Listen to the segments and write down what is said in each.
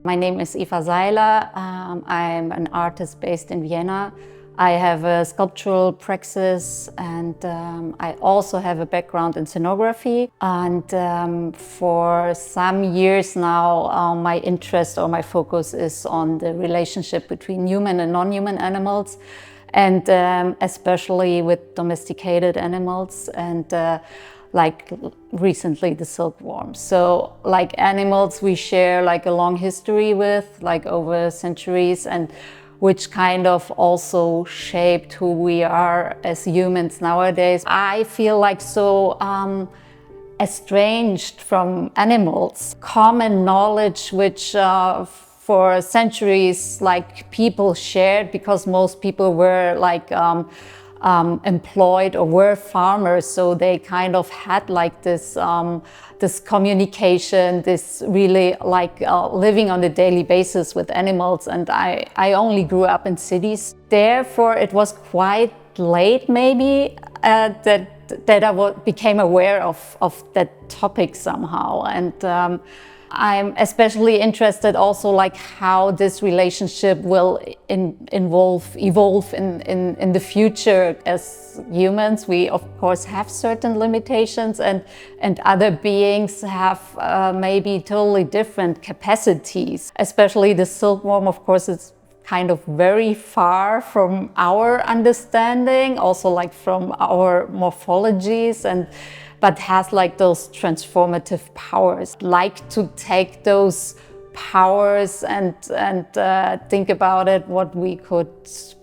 My name is Eva Seiler. I'm an artist based in Vienna. I have a sculptural praxis and I also have a background in scenography. And for some years now, my interest or my focus is on the relationship between human and non-human animals, and especially with domesticated animals and like recently the silkworm. So like animals we share like a long history with, like over centuries, and which kind of also shaped who we are as humans nowadays. I feel like so estranged from animals. Common knowledge which for centuries like people shared, because most people were like employed or were farmers, so they kind of had like this this communication, this really like living on a daily basis with animals. And I only grew up in cities. Therefore it was quite late maybe that I became aware of that topic somehow. And I'm especially interested also like how this relationship will evolve in the future. As humans, we of course have certain limitations, and other beings have maybe totally different capacities. Especially the silkworm, of course, is kind of very far from our understanding, also like from our morphologies, but has like those transformative powers. Like to take those powers and think about it, what we could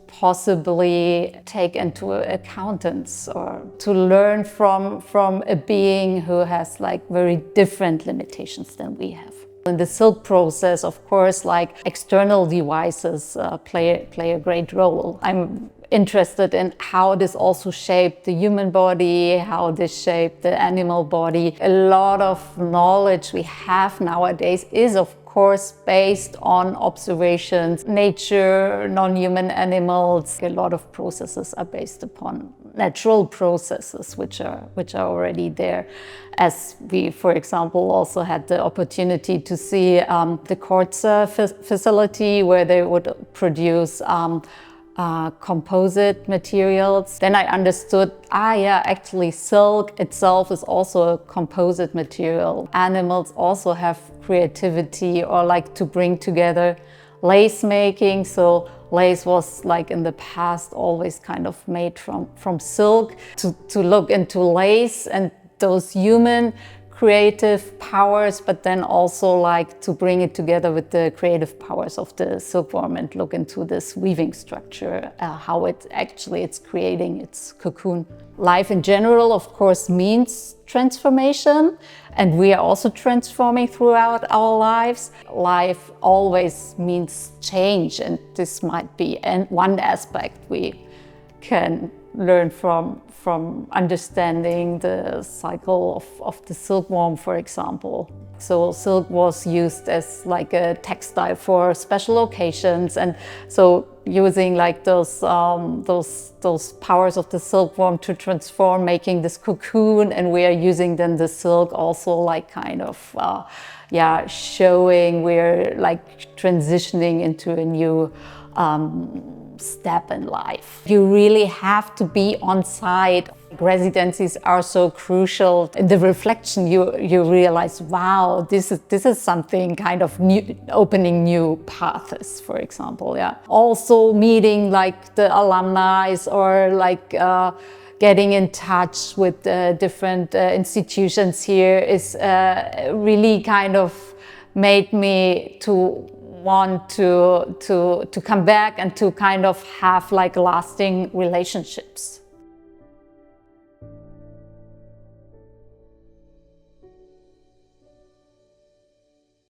possibly take into accountance, or to learn from a being who has like very different limitations than we have. In the silk process, of course, like external devices play a great role. I'm interested in how this also shaped the human body, how this shaped the animal body. A lot of knowledge we have nowadays is of course based on observations, nature, non-human animals. A lot of processes are based upon natural processes which are already there. As we, for example, also had the opportunity to see the quartz facility where they would produce composite materials. Then I understood, yeah, actually silk itself is also a composite material. Animals also have creativity, or like to bring together lace making. So lace was like in the past always kind of made from silk. To look into lace and those human creative powers, but then also like to bring it together with the creative powers of the silkworm and look into this weaving structure, how it's creating its cocoon. Life in general, of course, means transformation, and we are also transforming throughout our lives. Life always means change, and this might be one aspect we can learn from understanding the cycle of the silkworm, for example. So silk was used as like a textile for special occasions, and so using like those powers of the silkworm to transform, making this cocoon, and we are using then the silk also like kind of showing we're like transitioning into a new step in life. You really have to be on site. Residencies are so crucial. In the reflection, you realize, wow, this is something kind of new, opening new paths, for example. Yeah. Also meeting like the alumni, or like getting in touch with different institutions here is really kind of made me to want to come back and to kind of have like lasting relationships.